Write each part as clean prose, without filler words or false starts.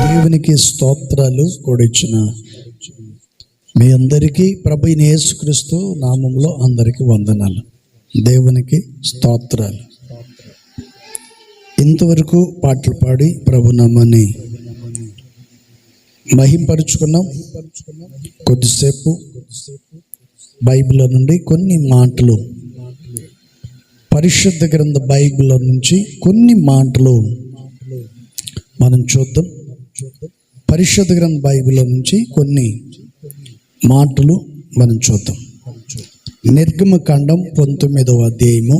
దేవునికి స్తోత్రాలు కూడిచ్చిన మీ అందరికీ ప్రభు యేసుక్రీస్తు నామంలో అందరికీ వందనాలు. దేవునికి స్తోత్రాలు. ఇంతవరకు పాటలు పాడి ప్రభు నామాన్ని మహింపరుచుకున్నాం. కొద్దిసేపు బైబిల్ నుండి కొన్ని మాటలు, పరిశుద్ధ గ్రంథ బైబిల్ నుంచి కొన్ని మాటలు మనం చూద్దాం. పరిశుద్ధ గ్రంథ బైబిల్ నుంచి కొన్ని మాటలు మనం చూద్దాం. నిర్గమకాండం 19వ అధ్యాయము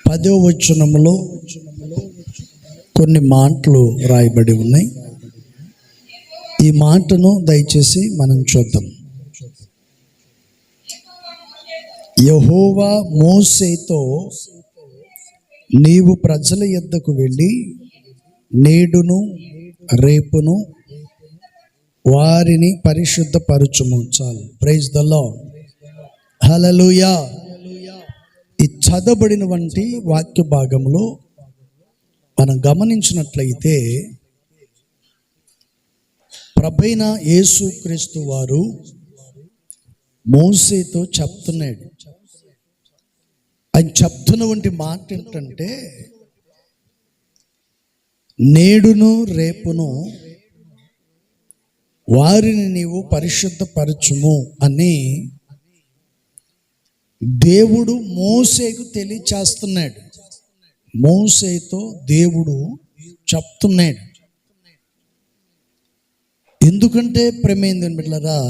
10వ వచనములో కొన్ని మాటలు రాయబడి ఉన్నాయి. ఈ మాటను దయచేసి మనం చూద్దాం. యెహోవా మోషేతో, నీవు ప్రజల యొద్దకు వెళ్ళి నేడును రేపును వారిని పరిశుద్ధపరచుము. చాలు. Praise the Lord. హల్లెలూయా. ఈ చదవబడినటువంటి వాక్య భాగంలో మనం గమనించినట్లయితే ప్రభువైన యేసుక్రీస్తు వారు మోషేతో చెప్తున్నాడు. ఆయన చెప్తున్నటువంటి మాట ఏంటంటే, నేడును రేపును వారిని నీవు పరిశుద్ధపరచుము అని దేవుడు మోషేకు తెలియచేస్తున్నాడు. మోషేతో దేవుడు చెప్తున్నాడు. ఎందుకంటే ప్రేమేంద్ర బిడ్డలారా,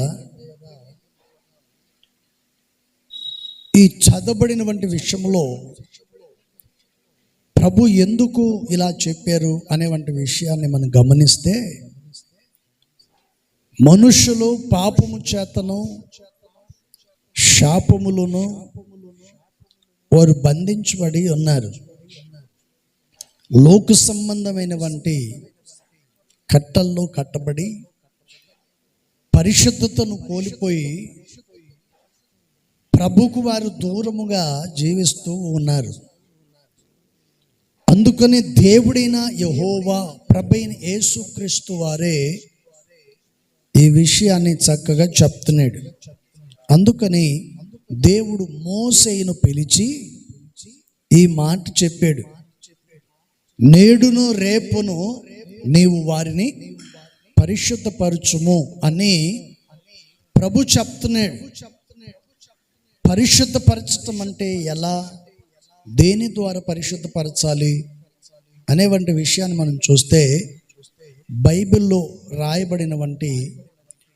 ఈ చదవబడినటువంటి విషయంలో ప్రభు ఎందుకు ఇలా చెప్పారు అనేటువంటి విషయాన్ని మనం గమనిస్తే, మనుషులు పాపము చేతను శాపములను వారు బంధించబడి ఉన్నారు. లోక సంబంధమైనటువంటి కట్టల్లో కట్టబడి పరిశుద్ధతను కోల్పోయి ప్రభుకు వారు దూరముగా జీవిస్తూ ఉన్నారు. అందుకని దేవుడైన యెహోవా ప్రభువైన యేసుక్రీస్తు వారే ఈ విషయాన్ని చక్కగా చెప్తున్నాడు. అందుకని దేవుడు మోషేను పిలిచి ఈ మాట చెప్పాడు. నేడును రేపును నీవు వారిని పరిశుద్ధపరచుము అని ప్రభు చెప్తున్నాడు. పరిశుద్ధపరచటం అంటే ఎలా, దేని ద్వారా పరిశుద్ధపరచాలి అనేటువంటి విషయాన్ని మనం చూస్తే, బైబిల్లో రాయబడినటువంటి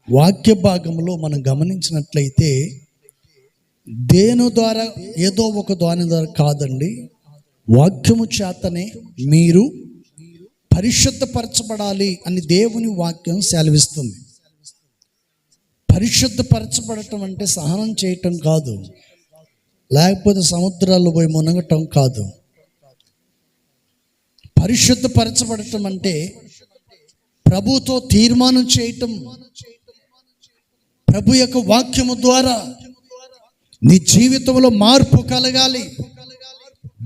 వాక్య భాగంలో మనం గమనించినట్లయితే, దేని ద్వారా, ఏదో ఒక దాని ద్వారా కాదండి, వాక్యము చేతనే మీరు పరిశుద్ధపరచబడాలి అని దేవుని వాక్యం సెలవిస్తుంది. పరిశుద్ధపరచబడటం అంటే సహనం చేయటం కాదు, లేకపోతే సముద్రాల్లో పోయి మునగటం కాదు. పరిశుద్ధపరచబడటం అంటే ప్రభుతో తీర్మానం చేయటం. ప్రభు యొక్క వాక్యము ద్వారా నీ జీవితంలో మార్పు కలగాలి.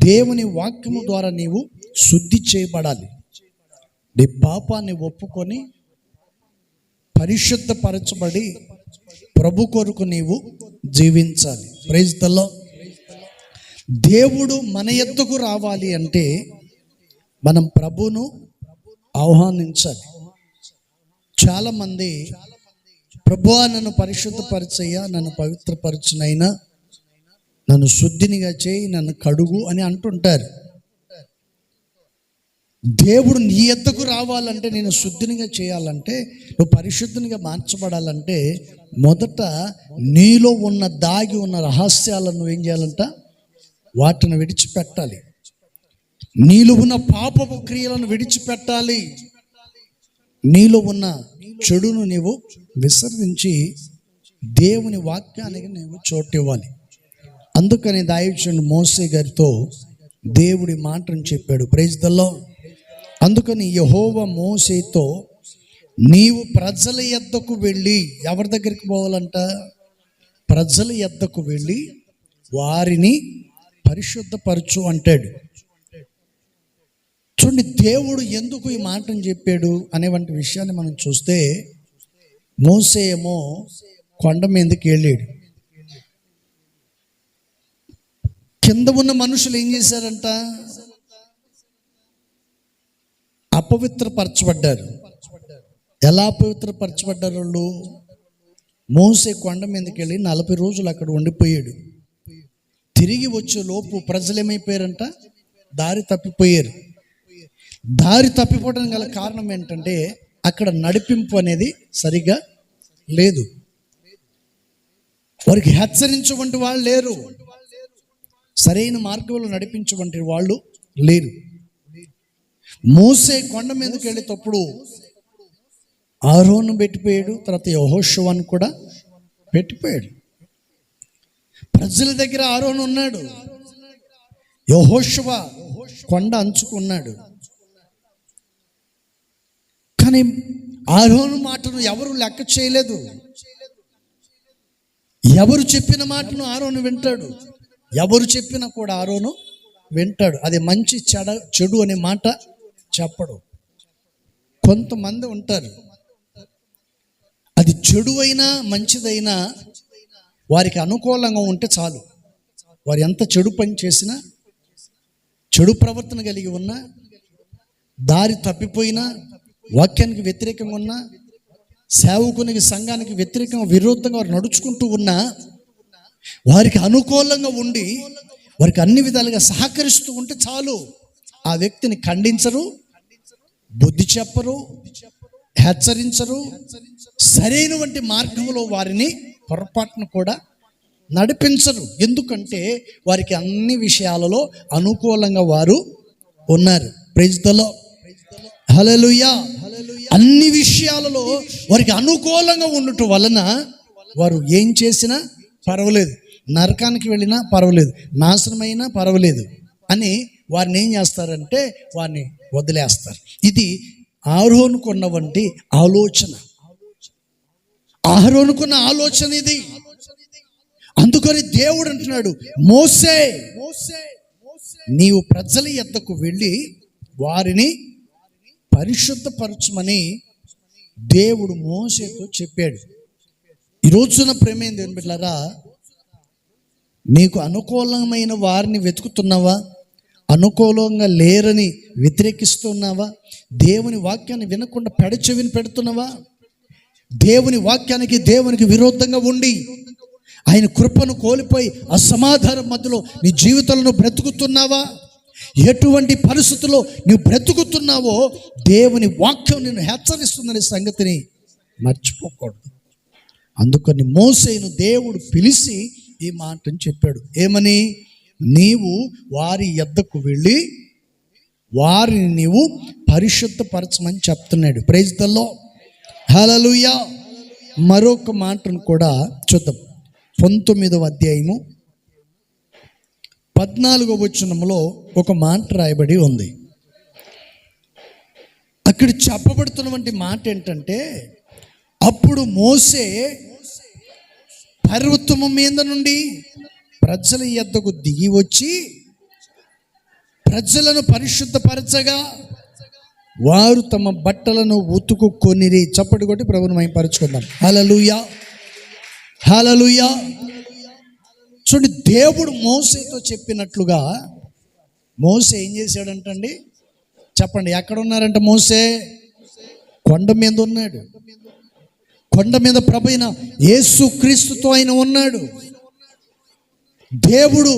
దేవుని వాక్యము ద్వారా నీవు శుద్ధి చేయబడాలి. నీ పాపాన్ని ఒప్పుకొని పరిశుద్ధపరచబడి ప్రభు కొరకు నీవు జీవించాలి. Praise the lord. దేవుడు మన యొద్దకు రావాలి అంటే మనం ప్రభువును ఆహ్వానించాలి. చాలామంది, ప్రభువా నన్ను పరిశుద్ధపరచయ్యా, నన్ను పవిత్రపరచునైనా, నన్ను శుద్ధినిగా చేయి, నన్ను కడుగు అని అంటుంటారు. దేవుడు నీ యొద్దకు రావాలంటే, నేను శుద్ధినిగా చేయాలంటే, నువ్వు పరిశుద్ధినిగా మార్చబడాలంటే, మొదట నీలో ఉన్న దాగి ఉన్న రహస్యాలను నువ్వు ఏం చేయాలంట, వాటిని విడిచిపెట్టాలి. నీలో ఉన్న పాపపు క్రియలను విడిచిపెట్టాలి. నీలో ఉన్న చెడును నీవు విసర్జించి దేవుని వాక్యానికి నీవు చోటు ఇవ్వాలి. అందుకని దైవజనుడు మోషే గారితో దేవుడి మాటను చెప్పాడు. Praise the lord. అందుకని యెహోవా మోషేతో, నీవు ప్రజల యొద్దకు వెళ్ళి, ఎవరి దగ్గరికి పోవాలంట, ప్రజల యొద్దకు వెళ్ళి వారిని పరిశుద్ధపరచు అంటాడు. చూడండి, దేవుడు ఎందుకు ఈ మాటను చెప్పాడు అనేవంటి విషయాన్ని మనం చూస్తే, మోసే ఏమో కొండ మీదకి వెళ్ళాడు. కింద ఉన్న మనుషులు ఏం చేశారంట? అపవిత్రపరచబడ్డారు. ఎలా అపవిత్రపరచబడ్డారు వాళ్ళు? మోసే కొండ మీదకి వెళ్ళి 40 రోజులు అక్కడ ఉండిపోయాడు. తిరిగి వచ్చే లోపు ప్రజలు ఏమైపోయారంట? దారి తప్పిపోయారు. దారి తప్పిపోవడానికి గల కారణం ఏంటంటే, అక్కడ నడిపింపు అనేది సరిగా లేదు. వారికి హెచ్చరించవంటి వాళ్ళు లేరు, సరైన మార్గంలో నడిపించవంటి వాళ్ళు లేరు. మోసే కొండ మీదకి వెళ్ళేటప్పుడు ఆరోను పెట్టిపోయాడు, తర్వాత యెహోషువను కూడా పెట్టిపోయాడు. ప్రజల దగ్గర ఆరోను ఉన్నాడు, యెహోషువ కొండ అంచుకున్నాడు. కానీ ఆరోను మాటను ఎవరు లెక్క చేయలేదు. ఎవరు చెప్పిన మాటను ఆరోను వింటాడు, ఎవరు చెప్పినా కూడా ఆరోను వింటాడు. అది మంచి చెడు అనే మాట చెప్పడు. కొంతమంది ఉంటారు, అది చెడు అయినా మంచిదైనా వారికి అనుకూలంగా ఉంటే చాలు. వారు ఎంత చెడు పని చేసినా, చెడు ప్రవర్తన కలిగి ఉన్నా, దారి తప్పిపోయినా, వాక్యానికి వ్యతిరేకంగా ఉన్నా, సేవకునికి సంఘానికి వ్యతిరేకంగా విరోధంగా వారు నడుచుకుంటూ ఉన్నా, వారికి అనుకూలంగా ఉండి వారికి అన్ని విధాలుగా సహకరిస్తూ ఉంటే చాలు. ఆ వ్యక్తిని ఖండించరు, బుద్ధి చెప్పరు, హెచ్చరించరు, సరైనటువంటి మార్గంలో వారిని పొరపాటును కూడా నడిపించరు. ఎందుకంటే వారికి అన్ని విషయాలలో అనుకూలంగా వారు ఉన్నారు. ప్రైజ్ ది లార్డ్, హల్లెలూయా. అన్ని విషయాలలో వారికి అనుకూలంగా ఉండటం వలన వారు ఏం చేసినా పర్వాలేదు, నరకానికి వెళ్ళినా పర్వాలేదు, నాశనమైనా పర్వాలేదు అని వారిని ఏం చేస్తారంటే వారిని వదిలేస్తారు. ఇది ఆరోనుకున్న వంటి ఆలోచన, ఆరోనుకున్న ఆలోచన ఇది. అందుకని దేవుడు అంటున్నాడు, మోసే నీవు ప్రజల యొద్దకు వెళ్ళి వారిని పరిశుద్ధపరచమని దేవుడు మోసేతో చెప్పాడు. ఈ రోజున ప్రేమ దేవుని బిడ్డలారా, నీకు అనుకూలమైన వారిని వెతుకుతున్నావా? అనుకూలంగా లేరని వ్యతిరేకిస్తున్నావా? దేవుని వాక్యాన్ని వినకుండా పెడచెవిని పెడుతున్నావా? దేవుని వాక్యానికి దేవునికి విరోధంగా ఉండి ఆయన కృపను కోల్పోయి అసమాధానం మధ్యలో నీ జీవితంలో బ్రతుకుతున్నావా? ఎటువంటి పరిస్థితుల్లో నువ్వు బ్రతుకుతున్నావో దేవుని వాక్యం నిన్ను హెచ్చరిస్తుందనే సంగతిని మర్చిపోకూడదు. అందుకని మోసేను దేవుడు పిలిచి ఈ మాటను చెప్పాడు. ఏమని? నీవు వారి యొద్దకు వెళ్ళి వారిని నీవు పరిశుద్ధపరచమని చెప్తున్నాడు. ప్రైజ్ ది లార్డ్, హల్లెలూయా. మరొక మాటను కూడా చూద్దాం. 19వ అధ్యాయము 14వ వచనంలో ఒక మాట రాయబడి ఉంది. అక్కడ చెప్పబడుతున్నటువంటి మాట ఏంటంటే, అప్పుడు మోసే పర్వతము మీద నుండి ప్రజల యొద్దకు దిగి వచ్చి ప్రజలను పరిశుద్ధపరచగా వారు తమ బట్టలను ఉతుకుకొనిరి. చప్పటి కొట్టి ప్రభువును మహిమపరచుకుందాం. హల్లెలూయా, హల్లెలూయా. చూడండి, దేవుడు మోసేతో చెప్పినట్లుగా మోసే ఏం చేశాడంటండి? చెప్పండి, ఎక్కడ ఉన్నారంట? మోసే కొండ మీద ఉన్నాడు. కొండ మీద ప్రభువైన యేసుక్రీస్తుతో ఆయన ఉన్నాడు. దేవుడు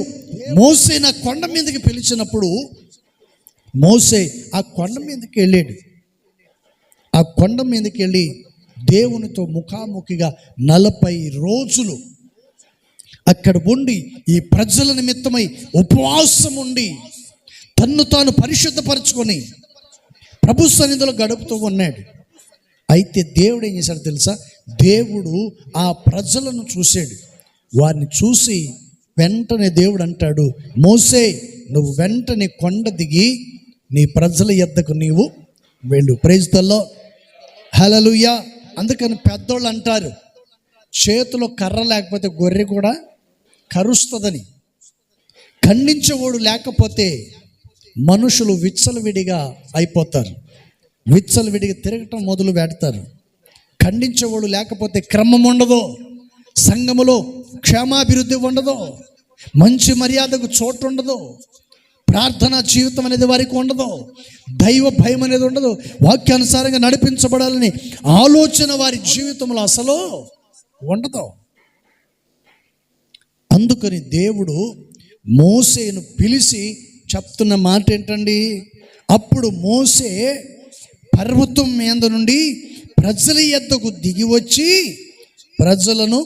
మోసేని ఆ కొండ మీదకి పిలిచినప్పుడు మోసే ఆ కొండ మీదకి వెళ్ళాడు. ఆ కొండ మీదకి వెళ్ళి దేవునితో ముఖాముఖిగా 40 రోజులు అక్కడ ఉండి ఈ ప్రజల నిమిత్తమై ఉపవాసం ఉండి తన్ను తాను పరిశుద్ధపరచుకొని ప్రభు సన్నిధిలో గడుపుతూ ఉన్నాడు. అయితే దేవుడు ఏం చేశాడు తెలుసా? దేవుడు ఆ ప్రజలను చూశాడు. వారిని చూసి వెంటనే దేవుడు అంటాడు, మోసే నువ్వు వెంటనే కొండ దిగి నీ ప్రజల యొద్దకు నీవు వెళ్ళు. Praise the Lord, hallelujah. అందుకని పెద్దోళ్ళు అంటారు, చేతిలో కర్ర లేకపోతే గొర్రె కూడా కరుస్తుందని. ఖండించేవాడు లేకపోతే మనుషులు విచ్చలవిడిగా అయిపోతారు. విచ్చలవిడిగా తిరగటం మొదలు పెడతారు. ఖండించేవాళ్ళు లేకపోతే క్రమం ఉండదు, సంఘములో క్షేమాభివృద్ధి ఉండదు, మంచి మర్యాదకు చోటు ఉండదు, ప్రార్థనా జీవితం అనేది వారికి ఉండదు, దైవ భయం అనేది ఉండదు, వాక్యానుసారంగా నడిపించబడాలని ఆలోచన వారి జీవితంలో అసలు ఉండదు. అందుకని దేవుడు మోసేను పిలిచి చెప్తున్న మాట ఏంటండి, అప్పుడు మోసే పర్వతం మీద నుండి ప్రజల యొద్దకు దిగి వచ్చి ప్రజలను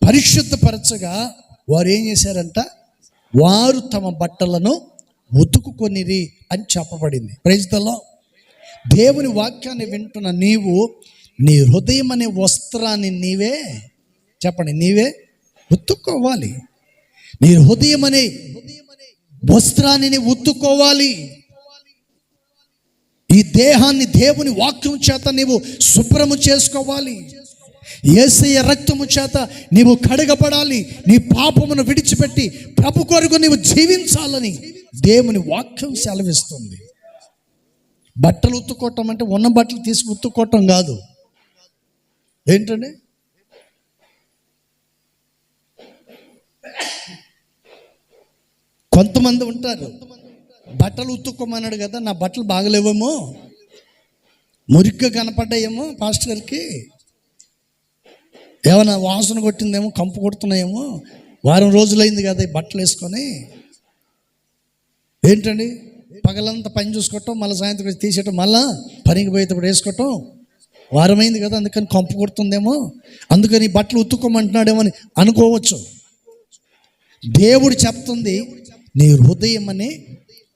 పరిశుద్ధపరచగా వారు ఏం చేశారంట, వారు తమ బట్టలను ఉతుకుకొనిరి అని చెప్పబడింది. Praise the lord. దేవుని వాక్యాన్ని వింటున్న నీవు నీ హృదయం అనే వస్త్రాన్ని నీవే చెప్పండి, నీవే ఉతుక్కోవాలి. నీ హృదయం అనే వస్త్రాన్ని ఉతుక్కోవాలి. ఈ దేహాన్ని దేవుని వాక్యం చేత నీవు శుభ్రము చేసుకోవాలి. యేసయ్య రక్తము చేత నీవు కడగబడాలి. నీ పాపమును విడిచిపెట్టి ప్రభు కొరకు నీవు జీవించాలని దేవుని వాక్యం సెలవిస్తుంది. బట్టలు ఉత్తుకోవటం అంటే ఉన్న బట్టలు తీసి ఉత్తుకోవటం కాదు. ఏంటండి, కొంతమంది ఉంటారు, బట్టలు ఉత్తుకోమన్నాడు కదా, నా బట్టలు బాగలేవేమో, మురిగ్గా కనపడ్డాయేమో, పాస్టర్ గారికి ఏమైనా వాసన కొట్టిందేమో, కంపు కొడుతున్నాయేమో, వారం రోజులైంది కదా ఈ బట్టలు వేసుకొని. ఏంటండి, పగలంతా పని చూసుకోవటం, మళ్ళీ సాయంత్రం తీసేయటం, మళ్ళా పనికి పోయేటప్పుడు వేసుకోవటం, వారమైంది కదా అందుకని కంపు కొడుతుందేమో, అందుకని బట్టలు ఉత్తుకోమంటున్నాడేమో అని అనుకోవచ్చు. దేవుడు చెప్తుంది నీ హృదయం అనే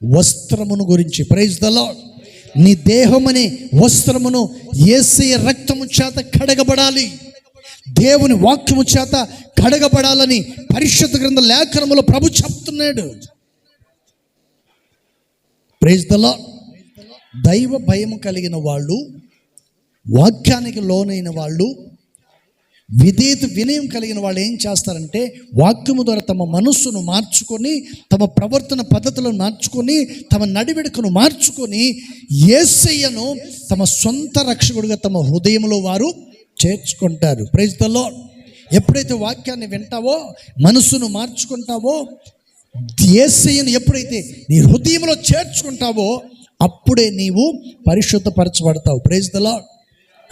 వస్త్రమును గురించి. Praise the lord. నీ దేహం అనే వస్త్రమును యేసయ్య రక్తము చేత కడగబడాలి, దేవుని వాక్యము చేత కడగబడాలని పరిశుద్ధ గ్రంథ లేఖనములో ప్రభు చెప్తున్నాడు. Praise the lord. దైవ భయము కలిగిన వాళ్ళు, వాక్యానికి లోనైన వాళ్ళు, వినయం కలిగిన వాళ్ళు ఏం చేస్తారంటే వాక్యము ద్వారా తమ మనస్సును మార్చుకొని, తమ ప్రవర్తన పద్ధతులను మార్చుకొని, తమ నడివెడుకను మార్చుకొని యేసయ్యను తమ సొంత రక్షకుడిగా తమ హృదయంలో వారు చేర్చుకుంటారు. Praise the lord. ఎప్పుడైతే వాక్యాన్ని వింటావో, మనస్సును మార్చుకుంటావో, యేసయ్యను ఎప్పుడైతే నీ హృదయంలో చేర్చుకుంటావో అప్పుడే నీవు పరిశుద్ధపరచబడతావు. Praise the Lord.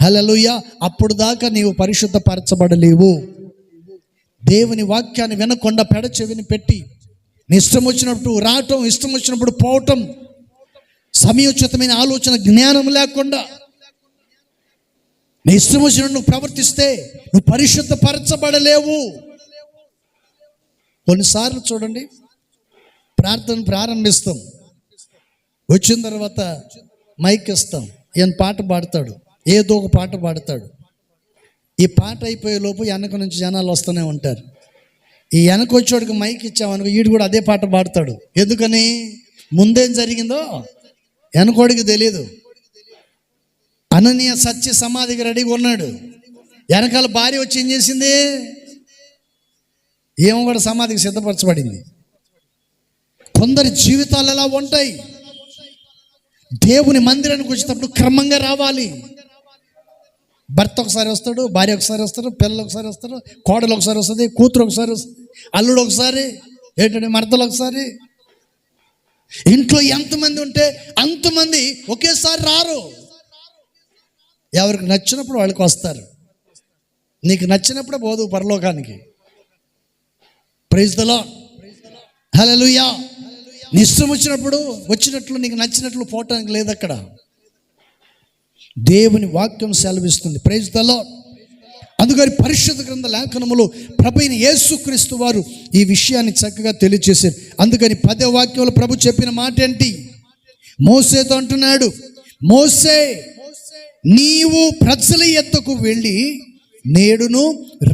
హల్లెలూయా. అప్పుడు దాకా నీవు పరిశుద్ధపరచబడలేవు. దేవుని వాక్యాన్ని వినకుండా పెడ చెవిని పెట్టి నీ ఇష్టం వచ్చినప్పుడు రావటం, ఇష్టం వచ్చినప్పుడు పోవటం, సమయోచితమైన ఆలోచన జ్ఞానం లేకుండా నీ ఇష్టం వచ్చినట్టు నువ్వు ప్రవర్తిస్తే నువ్వు పరిశుద్ధపరచబడలేవు. కొన్నిసార్లు చూడండి, ప్రార్థన ప్రారంభిస్తాం, వచ్చిన తర్వాత మైక్ ఇస్తాం, ఈయన పాట పాడతాడు, ఏదో ఒక పాట పాడతాడు. ఈ పాట అయిపోయే లోపు వెనక నుంచి జనాలు వస్తూనే ఉంటారు. ఈ వెనక వచ్చేవాడికి మైక్ ఇచ్చామనుకో, వీడు కూడా అదే పాట పాడతాడు. ఎందుకని? ముందేం జరిగిందో వెనకోడికి తెలియదు. అననీయ సత్య సమాధికి రెడీగా ఉన్నాడు, వెనకాల భార్య వచ్చి ఏం చేసింది, ఏమో కూడా సమాధికి సిద్ధపరచబడింది. కొందరి జీవితాలు ఎలా ఉంటాయి, దేవుని మందిరానికి వచ్చేటప్పుడు క్రమంగా రావాలి. భర్త ఒకసారి వస్తాడు, భార్య ఒకసారి వస్తారు, పిల్లలు ఒకసారి వస్తారు, కోడలు ఒకసారి వస్తుంది, కూతురు ఒకసారి వస్తుంది, అల్లుడు ఒకసారి, ఏంటంటే మర్దలు ఒకసారి. ఇంట్లో ఎంతమంది ఉంటే అంతమంది ఒకేసారి రారు. ఎవరికి నచ్చినప్పుడు వాళ్ళకి వస్తారు. నీకు నచ్చినప్పుడే పోదు పరలోకానికి. Praise the Lord. హల్లెలూయా. నీ ఇష్టం వచ్చినట్లు నీకు నచ్చినట్లు పోవటానికి లేదు అక్కడ. దేవుని వాక్యం సెలవిస్తుంది. Praise the lord. అందుకని పరిశుద్ధ గ్రంథ లేఖనములో ప్రభువైన యేసుక్రీస్తు వారు ఈ విషయాన్ని చక్కగా తెలియజేశారు. అందుకని 10వ వాక్యంలో ప్రభు చెప్పిన మాట ఏంటి? మోసేతో అంటున్నాడు, మోసే నీవు ప్రజల యొద్దకు వెళ్ళి నేడును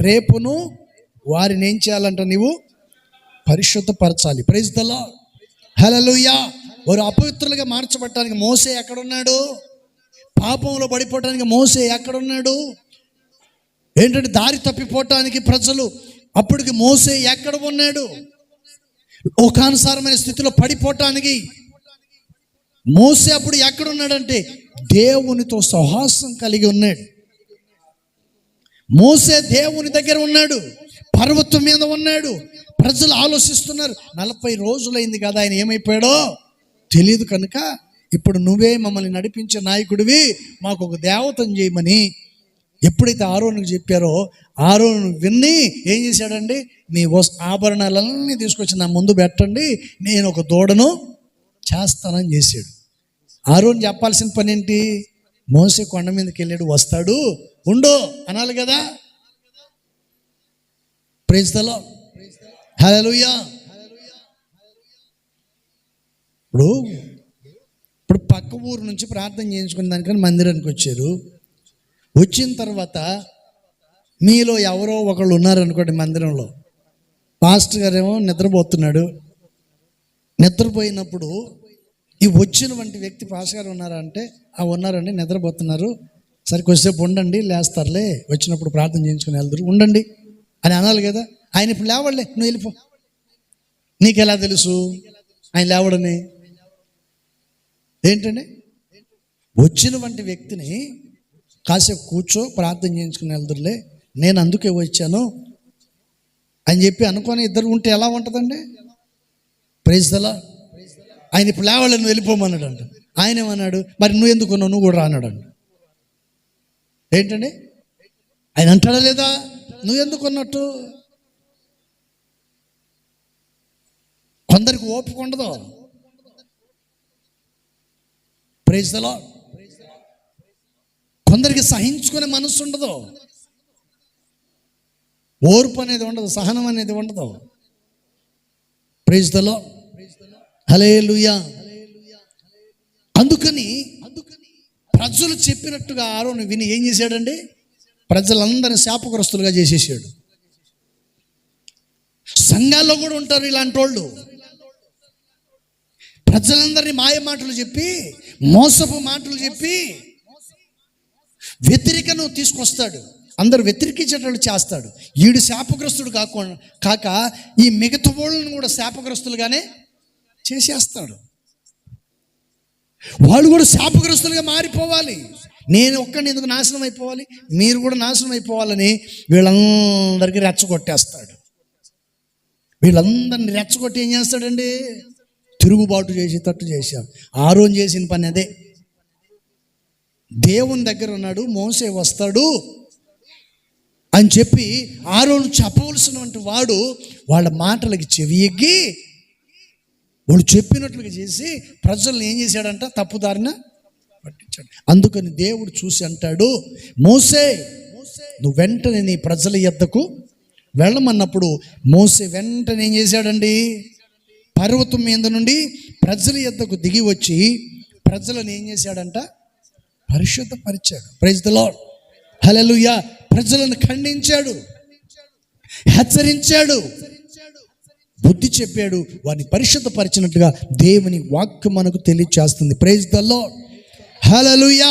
రేపును వారిని ఏం చేయాలంట, నీవు పరిశుద్ధపరచాలి. Praise the Lord. హల్లెలూయా. వారు అపవిత్రులుగా మార్చబడటానికి మోసే ఎక్కడున్నాడు? పాపంలో పడిపోవటానికి మోసే ఎక్కడున్నాడు? ఏంటంటే దారి తప్పిపోవటానికి ప్రజలు అప్పటికి మోసే ఎక్కడ ఉన్నాడు? లోకానుసారమైన స్థితిలో పడిపోవటానికి మోసే అప్పుడు ఎక్కడున్నాడంటే దేవునితో సహవాసం కలిగి ఉన్నాడు. మోసే దేవుని దగ్గర ఉన్నాడు, పర్వతం మీద ఉన్నాడు. ప్రజలు ఆలోచిస్తున్నారు, 40 రోజులైంది కదా ఆయన ఏమైపోయాడో తెలియదు కనుక ఇప్పుడు నువ్వే మమ్మల్ని నడిపించే నాయకుడివి, మాకు ఒక దేవతను చేయమని ఎప్పుడైతే ఆరోనుకు చెప్పారో ఆరోను విన్ని ఏం చేశాడండి, మీ ఆభరణాలన్నీ తీసుకొచ్చి నా ముందు పెట్టండి, నేను ఒక దూడను చేస్తానని చేశాడు. ఆరోను చెప్పాల్సిన పని ఏంటి, మోసే కొండ మీదకి వెళ్ళాడు, వస్తాడు ఉండు అనాలి కదా. ప్రైజ్ ది లార్డ్, హల్లెలూయా. ఇప్పుడు పక్క ఊరు నుంచి ప్రార్థన చేయించుకునే దానికని మందిరానికి వచ్చారు. వచ్చిన తర్వాత మీలో ఎవరో ఒకళ్ళు ఉన్నారనుకోండి మందిరంలో, పాస్టర్ గారేమో నిద్రపోతున్నాడు. నిద్రపోయినప్పుడు ఈ వచ్చిన వంటి వ్యక్తి పాస్టర్ గారు ఉన్నారా అంటే ఉన్నారండి నిద్రపోతున్నారు, సరే కొద్దిసేపు ఉండండి లేస్తారులే, వచ్చినప్పుడు ప్రార్థన చేయించుకుని వెళ్తారు ఉండండి అని అనాలి కదా. ఆయన ఇప్పుడు లేవడలే, నువ్వు వెళ్ళిపో. నీకు ఎలా తెలుసు ఆయన లేవడని? ఏంటండి, వచ్చిన వంటి వ్యక్తిని కాసేపు కూర్చో ప్రార్థన చేయించుకుని వెళ్తురులే, నేను అందుకే వచ్చాను అని చెప్పి అనుకొని ఇద్దరు ఉంటే ఎలా ఉంటుందండి? Praise the lord. ఆయన ఇప్పుడు లేవాలి నువ్వు వెళ్ళిపోమన్నాడు అంట. ఆయన ఏమన్నాడు, మరి నువ్వు ఎందుకు ఉన్నావు, నువ్వు కూడా రాన్నాడు అంట. ఏంటండి, ఆయన అంటాడా లేదా నువ్వు ఎందుకు ఉన్నట్టు? కొందరికి ఓపిక ఉండదు. Praise the lord. కొందరికి సహించుకునే మనసు ఉండదు, ఓర్పు అనేది ఉండదు, సహనం అనేది ఉండదు. Praise the Lord, hallelujah. అందుకని ప్రజలు చెప్పినట్టుగా ఆరోను విని ఏం చేశాడండి, ప్రజలందరినీ శాపగ్రస్తులుగా చేసేసాడు. సంఘాల్లో కూడా ఉంటారు ఇలాంటి వాళ్ళు, ప్రజలందరినీ మాయ మాటలు చెప్పి మోసపు మాటలు చెప్పి వ్యతిరేకను తీసుకొస్తాడు, అందరు వ్యతిరేకించేటట్లు చేస్తాడు. వీడు శాపగ్రస్తుడు కాక ఈ మిగతా వాళ్ళని కూడా శాపగ్రస్తులుగానే చేసేస్తాడు. వాళ్ళు కూడా శాపగ్రస్తులుగా మారిపోవాలి. నేను ఒక్కడిని ఎందుకు నాశనం అయిపోవాలి, మీరు కూడా నాశనం అయిపోవాలని వీళ్ళందరికీ రెచ్చగొట్టేస్తాడు. వీళ్ళందరినీ రెచ్చగొట్టి ఏం చేస్తాడండి, తిరుగుబాటు చేసేటట్టు చేశాడు. ఆరోను చేసిన పని అదే. దేవుని దగ్గర ఉన్నాడు, మోసే వస్తాడు అని చెప్పి ఆరోను చెప్పవలసినటువంటి వాడు వాళ్ళ మాటలకి చెవి ఎగ్గి వాళ్ళు చెప్పినట్లుగా చేసి ప్రజల్ని ఏం చేశాడంట, తప్పుదారిన పట్టించాడు. అందుకని దేవుడు చూసి అంటాడు, మోసే నువ్వు వెంటనే నీ ప్రజల యొద్దకు వెళ్ళమన్నప్పుడు మోసే వెంటనే ఏం చేశాడండి, పర్వతం మీద నుండి ప్రజల యొద్దకు దిగి వచ్చి ప్రజలను ఏం చేశాడంట, పరిశుద్ధపరిచాడు. ప్రైజ్ ది లార్డ్, హల్లెలూయా. ప్రజలను ఖండించాడు, హెచ్చరించాడు, బుద్ధి చెప్పాడు, వారిని పరిశుద్ధపరిచినట్టుగా దేవుని వాక్యం మనకు తెలియచేస్తుంది. ప్రైజ్ ది లార్డ్, హల్లెలూయా.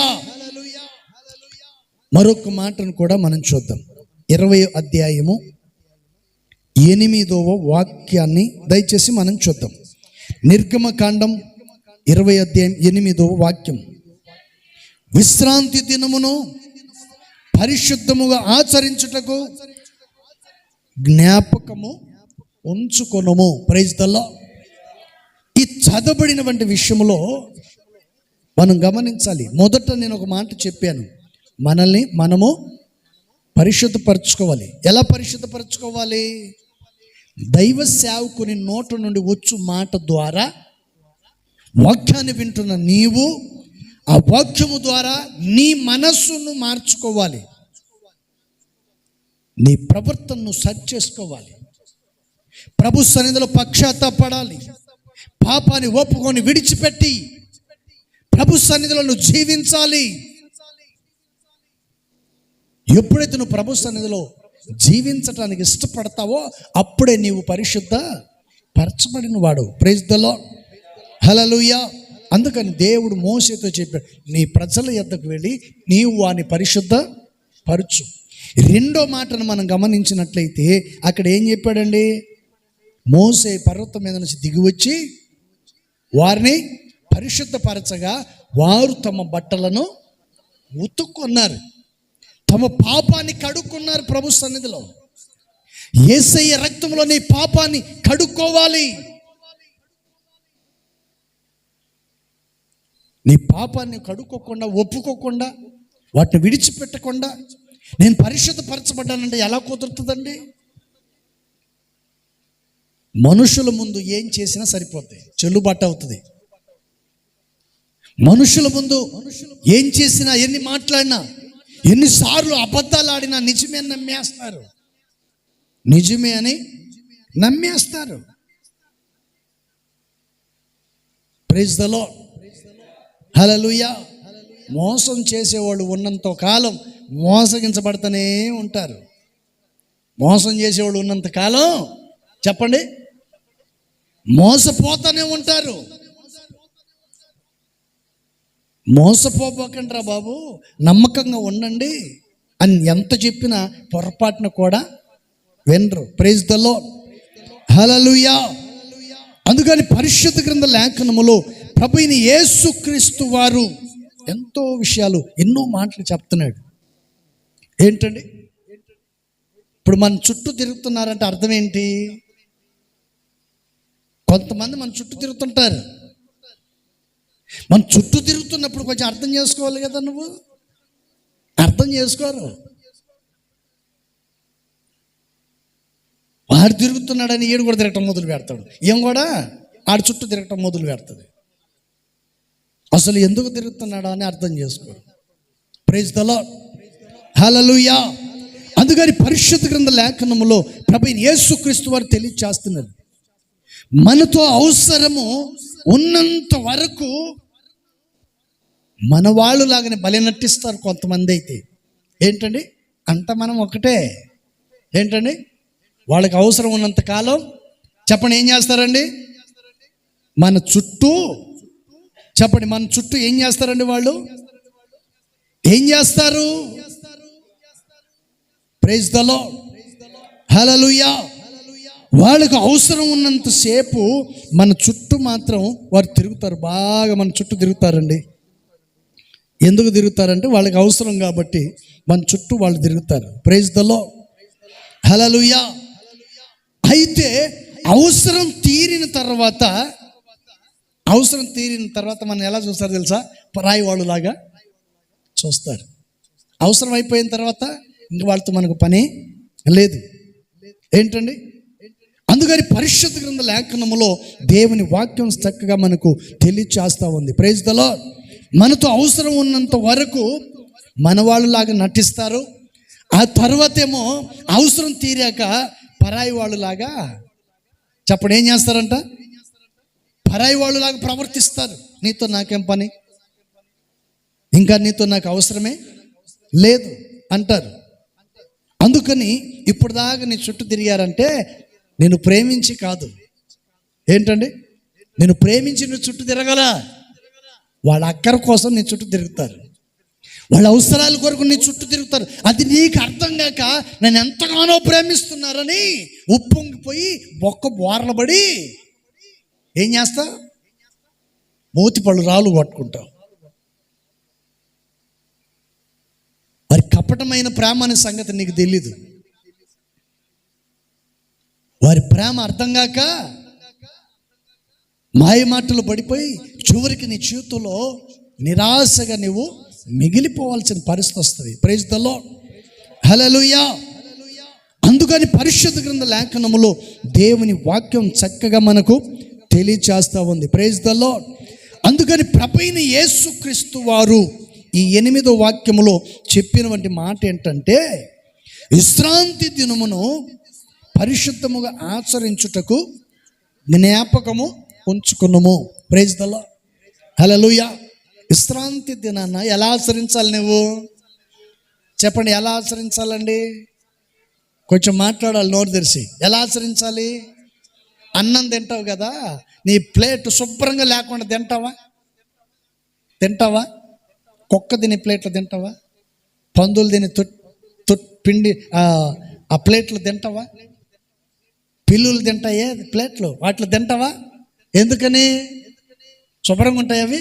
మరొక మాటను కూడా మనం చూద్దాం. 20వ అధ్యాయము 8వ వాక్యాన్ని దయచేసి మనం చూద్దాం. నిర్గమకాండం 20వ అధ్యాయం 8వ వాక్యం. విశ్రాంతి దినమును పరిశుద్ధముగా ఆచరించుటకు జ్ఞాపకము ఉంచుకొనుము. Praise the lord. ఈ చదవబడినటువంటి విషయంలో మనం గమనించాలి. మొదట నేను ఒక మాట చెప్పాను, మనల్ని మనము పరిశుద్ధపరచుకోవాలి. ఎలా పరిశుద్ధపరచుకోవాలి? దైవ సేవకుని నోట నుండి వచ్చు మాట ద్వారా వాక్యాన్ని వింటున్న నీవు ఆ వాక్యము ద్వారా నీ మనస్సును మార్చుకోవాలి, నీ ప్రవర్తనను సరి చేసుకోవాలి, ప్రభు సన్నిధిలో పశ్చాత్తాపడాలి, పాపాన్ని ఒప్పుకొని విడిచిపెట్టి ప్రభు సన్నిధిలో నువ్వు జీవించాలి. ఎప్పుడైతే నువ్వు ప్రభు సన్నిధిలో జీవించటానికి ఇష్టపడతావో అప్పుడే నీవు పరిశుద్ధ పరచబడిన వాడు. Praise the Lord, hallelujah. అందుకని దేవుడు మోసేతో చెప్పాడు, నీ ప్రజల యొద్దకు వెళ్ళి నీవు వాని పరిశుద్ధ పరచు. రెండో మాటను మనం గమనించినట్లయితే అక్కడ ఏం చెప్పాడండి, మోసే పర్వతం మీద నుంచి దిగి వచ్చి వారిని పరిశుద్ధపరచగా వారు తమ బట్టలను ఉతుక్కున్నారు, తమ పాపాన్ని కడుక్కున్నారు. ప్రభు సన్నిధిలో యేసయ్య రక్తంలో నీ పాపాన్ని కడుక్కోవాలి. నీ పాపాన్ని కడుక్కోకుండా, ఒప్పుకోకుండా, వాటిని విడిచిపెట్టకుండా నేను పరిశుద్ధపరచబడ్డానంటే ఎలా కుదురుతుందండి? మనుషుల ముందు ఏం చేసినా సరిపోతాయి, చెల్లుబాటు అవుతుంది. మనుషుల ముందు ఏం చేసినా, ఎన్ని మాట్లాడినా, ఎన్నిసార్లు అబద్ధాలు ఆడినా నిజమే అని నమ్మేస్తారు, నిజమే అని నమ్మేస్తారు. ప్రైజ్ ద లార్డ్, హల్లెలూయా. మోసం చేసేవాళ్ళు ఉన్నంత కాలం మోసగించబడుతూనే ఉంటారు. మోసం చేసేవాళ్ళు ఉన్నంత కాలం చెప్పండి మోసపోతూనే ఉంటారు. మోసపోకండి రా బాబు, నమ్మకంగా ఉండండి అని ఎంత చెప్పినా పొరపాటున కూడా వినరు. Praise the Lord, hallelujah. అందుకని పరిశుద్ధ గ్రంథ లేఖనములో ప్రభువైన యేసుక్రీస్తు వారు ఎంతో విషయాలు, ఎన్నో మాటలు చెప్తున్నాడు. ఏంటండి? ఇప్పుడు మన చుట్టూ తిరుగుతున్నారంటే అర్థం ఏంటి? కొంతమంది మన చుట్టూ తిరుగుతుంటారు. మన చుట్టూ తిరుగుతున్నప్పుడు కొంచెం అర్థం చేసుకోవాలి కదా. నువ్వు అర్థం చేసుకోరు. వాడు తిరుగుతున్నాడని ఈడు కూడా తిరగటం మొదలు పెడతాడు, ఏం కూడా ఆడు చుట్టూ తిరగటం మొదలు పెడుతుంది. అసలు ఎందుకు తిరుగుతున్నాడా అని అర్థం చేసుకోరు. Praise the Lord, hallelujah. అందుకని పరిశుద్ధ గ్రంథ లేఖనములో ప్రభువైన యేసుక్రీస్తు వారు తెలియచేస్తున్నారు, మనతో అవసరము ఉన్నంత వరకు మన వాళ్ళు లాగానే బలి నటిస్తారు కొంతమంది. అయితే ఏంటండి అంత మనం ఒకటే. ఏంటండి వాళ్ళకి అవసరం ఉన్నంత కాలం చెప్పండి ఏం చేస్తారండి? మన చుట్టూ చెప్పండి, మన చుట్టూ ఏం చేస్తారండి? వాళ్ళు ఏం చేస్తారు? ప్రైజ్ ద లార్డ్, హల్లెలూయా. వాళ్ళకు అవసరం ఉన్నంతసేపు మన చుట్టూ మాత్రం వారు తిరుగుతారు, బాగా మన చుట్టూ తిరుగుతారండి. ఎందుకు తిరుగుతారంటే వాళ్ళకి అవసరం కాబట్టి మన చుట్టూ వాళ్ళు తిరుగుతారు. ప్రైజ్ ద లార్డ్, హల్లెలూయా. అయితే అవసరం తీరిన తర్వాత మనం ఎలా చూస్తారు తెలుసా? పరాయి వాళ్ళు లాగా చూస్తారు. అవసరం అయిపోయిన తర్వాత ఇంక వాళ్ళతో మనకు పని లేదు. ఏంటండి? అందుకని పరిశుద్ధ గ్రంథ లేఖనములో దేవుని వాక్యం చక్కగా మనకు తెలియచేస్తూ ఉంది. Praise the lord. మనతో అవసరం ఉన్నంత వరకు మన వాళ్ళు లాగా నటిస్తారు. ఆ తర్వాత ఏమో అవసరం తీరాక పరాయి వాళ్ళు లాగా చెప్పండి ఏం చేస్తారంట? పరాయి వాళ్ళు లాగా ప్రవర్తిస్తారు. నీతో నాకేం పని, ఇంకా నీతో నాకు అవసరమే లేదు అంటారు. అందుకని ఇప్పుడు దాకా నీ చుట్టూ తిరిగారంటే నేను ప్రేమించి కాదు. ఏంటండి? నేను ప్రేమించి నీ చుట్టూ తిరగల. వాళ్ళ అక్కర కోసం నీ చుట్టూ తిరుగుతారు, వాళ్ళ అవసరాల కొరకు నీ చుట్టూ తిరుగుతారు. అది నీకు అర్థం కాక నేను ఎంతగానో ప్రేమిస్తున్నారని ఉప్పొంగిపోయి బొక్క బోర్లబడి ఏం చేస్తా? మూతి పళ్ళు రాళ్ళు కొట్టుకుంటావు. మరి కపటమైన ప్రేమ అనే సంగతి నీకు తెలీదు. వారి ప్రేమ అర్థం కాక మాయ మాటలు పడిపోయి చివరికి నీ జీవితంలో నిరాశగా నువ్వు మిగిలిపోవాల్సిన పరిస్థితి వస్తుంది. Praise the Lord, hallelujah. అందుకని పరిశుద్ధ గ్రంథ లేఖనములో దేవుని వాక్యం చక్కగా మనకు తెలియచేస్తూ ఉంది. Praise the lord. అందుకని ప్రభువైన యేసుక్రీస్తు వారు ఈ 8వ వాక్యములో చెప్పినటువంటి మాట ఏంటంటే, విశ్రాంతి దినమును పరిశుద్ధముగా ఆచరించుటకు జ్ఞాపకము ఉంచుకున్నాము. ప్రైజ్ ద లార్డ్, హల్లెలూయా. విశ్రాంతి దినాన్న ఎలా ఆచరించాలి? నువ్వు చెప్పండి, ఎలా ఆచరించాలండి? కొంచెం మాట్లాడాలి నోరు తెరిచి. ఎలా ఆచరించాలి? అన్నం తింటావు కదా, నీ ప్లేట్ శుభ్రంగా లేకుండా తింటావా? కుక్క తినే ప్లేట్లు తింటావా? పందులు తిని పిండి ఆ ప్లేట్లు తింటావా? పిల్లులు తింటాయే ప్లేట్లు, వాటిలో తింటావా? ఎందుకని? శుభ్రంగా ఉంటాయి అవి.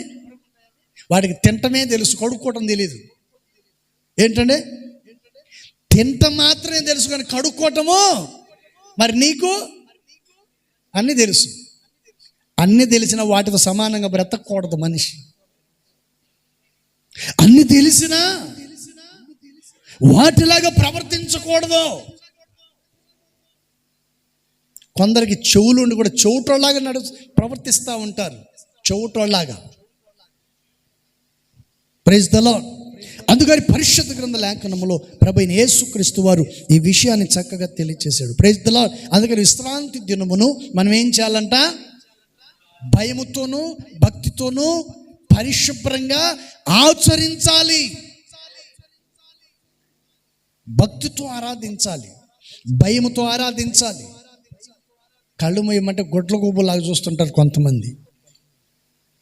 వాటికి తింటమే తెలుసు, కడుక్కోవటం తెలీదు. ఏంటంటే తింటం మాత్రమే తెలుసు కానీ కడుక్కోవటము మరి నీకు అన్నీ తెలుసు. అన్నీ తెలిసిన వాటితో సమానంగా బ్రతకూడదు మనిషి. అన్నీ తెలిసినా వాటిలాగా ప్రవర్తించకూడదు. కొందరికి చెవులుండి కూడా చెవుటోళ్ళలాగా ప్రవర్తిస్తూ ఉంటారు, చెవుటోళ్ళలాగా. Praise the lord. అందుకని పరిశుద్ధ గ్రంథ లేఖనములో ప్రభువైన యేసుక్రీస్తు వారు ఈ విషయాన్ని చక్కగా తెలియచేశాడు. Praise the lord. అందుకని విశ్రాంతి దినమును మనం ఏం చేయాలంట? భయముతోనూ భక్తితోనూ పరిశుభ్రంగా ఆచరించాలి. భక్తితో ఆరాధించాలి, భయముతో ఆరాధించాలి. కళ్ళు మూయమంటే గుడ్ల గుబ్బులాగా చూస్తుంటారు కొంతమంది.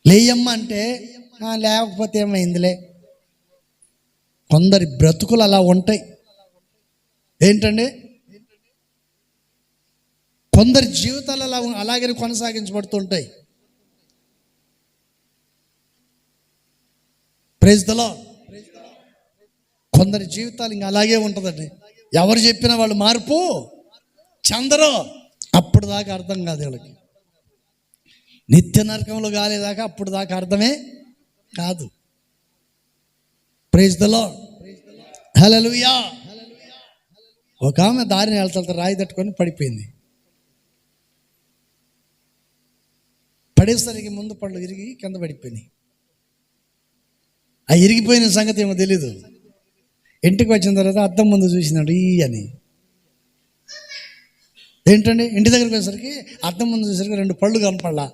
లేయమ్మ అంటే లేకపోతే ఏమైందిలే. కొందరి బ్రతుకులు అలా ఉంటాయి. ఏంటండి, కొందరి జీవితాలు అలాగే కొనసాగించబడుతుంటాయి. Praise the lord. కొందరి జీవితాలు ఇంకా అలాగే ఉంటుందండి. ఎవరు చెప్పినా వాళ్ళు మార్పు చెందరు. అప్పుడు దాకా అర్థం కాదు వీళ్ళకి. నిత్య నరకంలో కాలేదాకా అప్పుడు దాకా అర్థమే కాదు. Praise the Lord. హల్లెలూయా. ఒక ఆమె దారిని వెళ్తా రాయి తట్టుకొని పడిపోయింది. పడేసరికి ముందు పళ్ళు ఇరిగి కింద పడిపోయినాయి. ఆ ఇరిగిపోయిన సంగతి ఏమో తెలీదు. ఇంటికి వచ్చిన తర్వాత అద్దం ముందు చూసినాడు ఈ అని. ఏంటండి, ఇంటి దగ్గరికి పోయేసరికి అద్దం ముందు చూసేసరికి 2 పళ్ళు కనపడలా.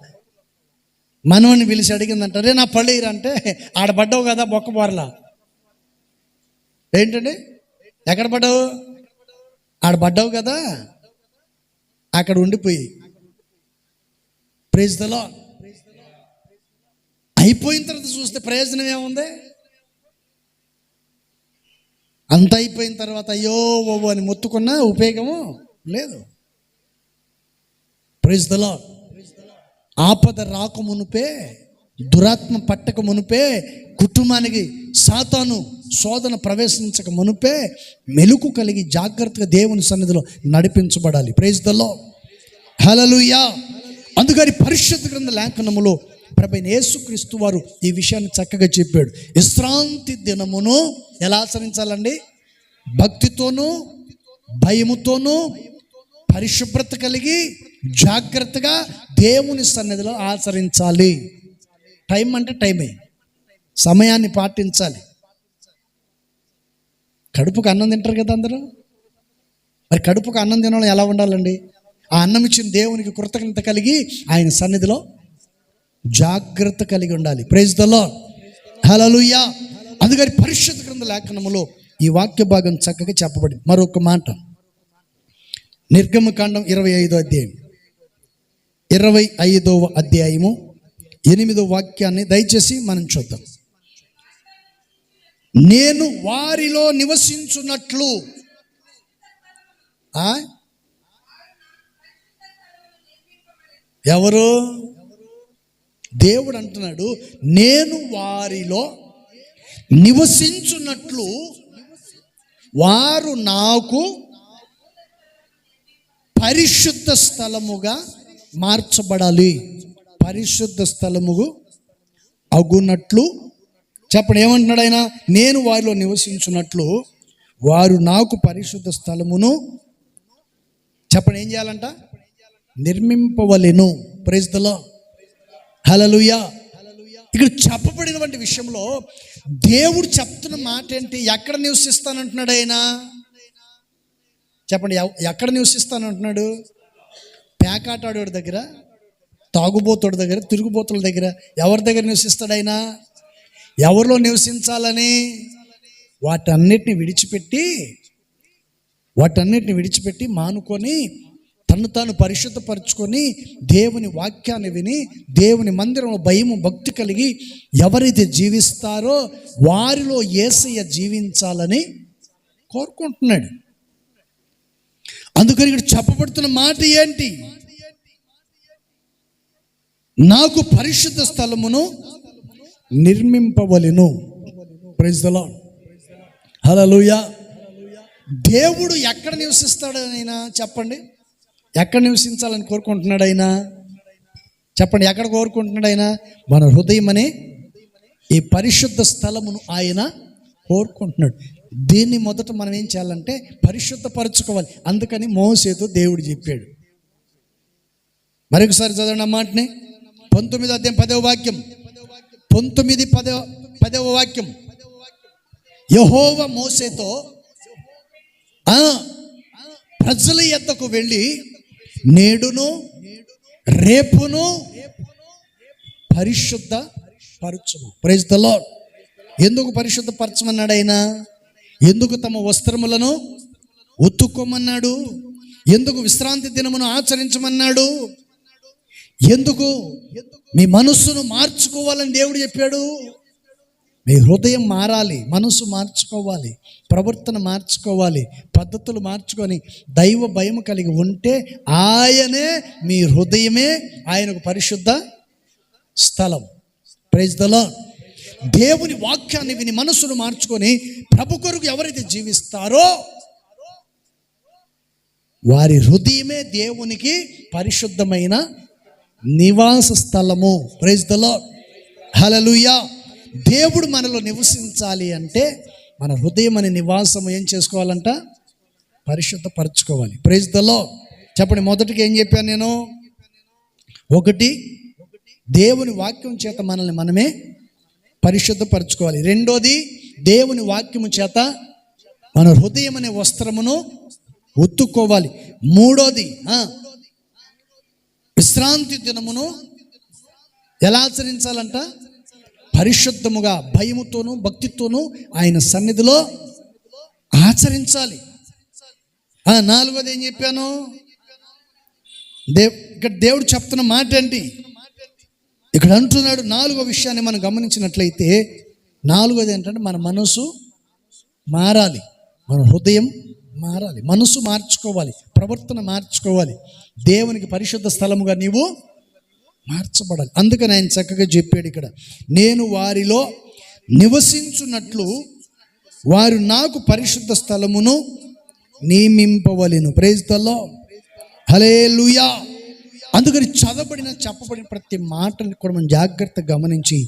మనవని పిలిచి అడిగిందంట, రే నా పళ్ళు ఇరా అంటే, ఆడ పడ్డావు కదా బొక్క బోరలా. ఏంటండి, ఎక్కడ పడ్డావు? ఆడ పడ్డావు కదా, అక్కడ ఉండిపోయి. Praise the lord. అయిపోయిన తర్వాత చూస్తే ప్రయోజనం ఏముంది? అంత అయిపోయిన తర్వాత అయ్యో బాబు అని మొత్తుకున్నా ఉపయోగము లేదు. Praise the lord. ఆపద రాక మునుపే, దురాత్మ పట్టక మునుపే, కుటుంబానికి సాతాను శోధన ప్రవేశించక మునుపే మెలుకు కలిగి జాగ్రత్తగా దేవుని సన్నిధిలో నడిపించబడాలి. Praise the Lord. హల్లెలూయా. అందుకని పరిశుద్ధ గ్రంథ లేఖనములో ప్రభువైన యేసుక్రీస్తు వారు ఈ విషయాన్ని చక్కగా చెప్పాడు. విశ్రాంతి దినమును ఎలా ఆచరించాలండి? భక్తితోనూ భయముతోనూ పరిశుభ్రత కలిగి జాగ్రత్తగా దేవుని సన్నిధిలో ఆచరించాలి. టైం అంటే టైమే, సమయాన్ని పాటించాలి. కడుపుకు అన్నం తింటారు కదా అందరూ. మరి కడుపుకు అన్నం తినడం ఎలా ఉండాలండి? ఆ అన్నం ఇచ్చిన దేవునికి కృతజ్ఞత కలిగి ఆయన సన్నిధిలో జాగ్రత్త కలిగి ఉండాలి. Praise the Lord. హల్లెలూయా. అందుకని పరిశుద్ధ గ్రంథ లేఖనములో ఈ వాక్య భాగం చక్కగా చెప్పబడింది. మరొక మాట, నిర్గమకాండం 25వ అధ్యాయం 25వ అధ్యాయము 8వ వాక్యాన్ని దయచేసి మనం చూద్దాం. నేను వారిలో నివసించున్నట్లు. ఎవరు? దేవుడు అంటున్నాడు, నేను వారిలో నివసించున్నట్లు వారు నాకు పరిశుద్ధ స్థలముగా మార్చబడాలి. పరిశుద్ధ స్థలముగు అగునట్లు చెప్పండి. ఏమంటున్నాడు ఆయన? నేను వారిలో నివసించున్నట్లు వారు నాకు పరిశుద్ధ స్థలమును చెప్పండి ఏం చేయాలంట? నిర్మింపవలెను. Praise the Lord. హల్లెలూయా. ఇక్కడ చెప్పబడినటువంటి విషయంలో దేవుడు చెప్తున్న మాట ఏంటి? ఎక్కడ నివసిస్తానంటున్నాడు ఆయన? చెప్పండి, ఎక్కడ నివసిస్తానంటున్నాడు? పేకాటాడోడి దగ్గర, తాగుబోతుడి దగ్గర, తిరుగుబోతుల దగ్గర, ఎవరి దగ్గర నివసిస్తాడు ఆయన? ఎవరిలో నివసించాలని? వాటన్నిటిని విడిచిపెట్టి మానుకొని తను తాను పరిశుద్ధపరచుకొని దేవుని వాక్యాన్ని విని దేవుని మందిరంలో భయము భక్తి కలిగి ఎవరైతే జీవిస్తారో వారిలో యేసయ్య జీవించాలని కోరుకుంటున్నాడు. అందుకని ఇక్కడ చెప్పబడుతున్న మాట ఏంటి? నాకు పరిశుద్ధ స్థలమును నిర్మింపవలెను. Praise the Lord. హల్లెలూయా. దేవుడు ఎక్కడ నివసిస్తాడు ఆయన చెప్పండి? ఎక్కడ నివసించాలని కోరుకుంటున్నాడు ఆయన చెప్పండి? ఎక్కడ కోరుకుంటున్నాడు ఆయన? మన హృదయం అనే ఈ పరిశుద్ధ స్థలమును ఆయన కోరుకుంటున్నాడు. దీన్ని మొదట మనం ఏం చేయాలంటే పరిశుద్ధపరచుకోవాలి. అందుకని మోసేతో దేవుడు చెప్పాడు. మరొకసారి చదవండి ఆ మాటని. 19వ అధ్యాయం 10వ వాక్యం. 10వ వాక్యం. యెహోవా మోసేతో ప్రజల యొద్దకు వెళ్ళి నేడును రేపును పరిశుద్ధ పరచుము. Praise the lord. ఎందుకు పరిశుద్ధ పరచమన్నాడు ఆయన? ఎందుకు తమ వస్త్రములను ఉతుక్కోమన్నాడు? ఎందుకు విశ్రాంతి దినమును ఆచరించమన్నాడు? ఎందుకు? మీ మనస్సును మార్చుకోవాలని దేవుడు చెప్పాడు. మీ హృదయం మారాలి, మనసు మార్చుకోవాలి, ప్రవర్తన మార్చుకోవాలి, పద్ధతులు మార్చుకొని దైవ భయం కలిగి ఉంటే ఆయనే మీ హృదయమే ఆయనకు పరిశుద్ధ స్థలం. Praise the lord. దేవుని వాక్యాన్ని విని మనసును మార్చుకొని ప్రభు కొరకు ఎవరైతే జీవిస్తారో వారి హృదయమే దేవునికి పరిశుద్ధమైన నివాస స్థలము. Praise the Lord. హల్లెలూయా. దేవుడు మనలో నివసించాలి అంటే మన హృదయం అనే నివాసం ఏం చేసుకోవాలంట? పరిశుద్ధపరచుకోవాలి. Praise the Lord. చెప్పండి. మొదటిగా ఏం చెప్పాను నేను? ఒకటి, దేవుని వాక్యం చేత మనల్ని మనమే పరిశుద్ధపరచుకోవాలి. రెండోది, దేవుని వాక్యము చేత మన హృదయం అనే వస్త్రమును ఉత్తుకోవాలి. మూడోది, విశ్రాంతి దినమును ఎలా ఆచరించాలంట? పరిశుద్ధముగా, భయముతోనూ భక్తితోనూ ఆయన సన్నిధిలో ఆచరించాలి. నాలుగోది ఏం చెప్పాను? ఇక్కడ దేవుడు చెప్తున్న మాట ఏంటి? ఇక్కడ అంటున్నాడు నాలుగో విషయాన్ని మనం గమనించినట్లయితే, నాలుగోది ఏంటంటే మన మనసు మారాలి, మన హృదయం మారాలి, మనసు మార్చుకోవాలి, ప్రవర్తన మార్చుకోవాలి, దేవునికి పరిశుద్ధ స్థలముగా నీవు మార్చబడాలి. అందుకని ఆయన చక్కగా చెప్పాడు ఇక్కడ, నేను వారిలో నివసించున్నట్లు వారు నాకు పరిశుద్ధ స్థలమును నియమింపవలెను. Praise the Lord. హల్లెలూయా. అందుకని చెప్పబడిన ప్రతి మాటని కూడా మనం జాగ్రత్తగా గమనించి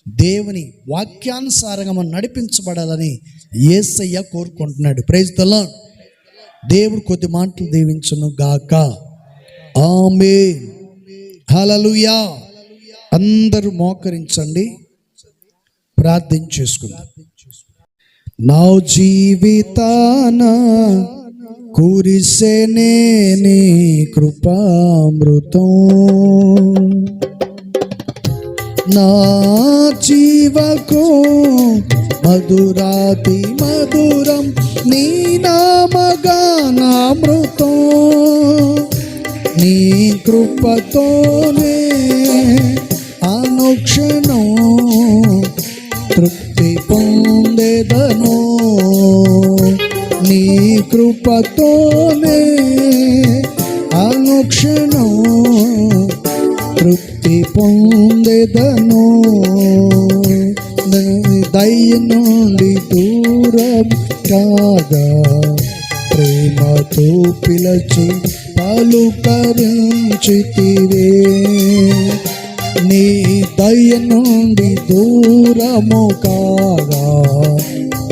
దేవుని వాక్యానుసారంగా మనం నడిపించబడాలని యేసయ్య కోరుకుంటున్నాడు. Praise the lord. దేవుడు కొద్ది మాటలు దీవించును గాక. ఆమేన్. హల్లెలూయా. అందరూ మోకరించండి, ప్రార్థన చేసుకుందాం. నా జీవితాన కురిసెనే నీ కృపామృతం, నా జీవకు మధురాతి మధురం నీ నామగానామృతం, నీ కృపతోనే అనుక్షణం తృప్తి పొందెదను, నీ కృపతోనే అనుక్షణం తృప్తి పొందెదను, దయ నుండి దూరం కాగా ప్రేమతో పిలచి పలుకరించితివే, నీ దయ నుండి దూరము కాగా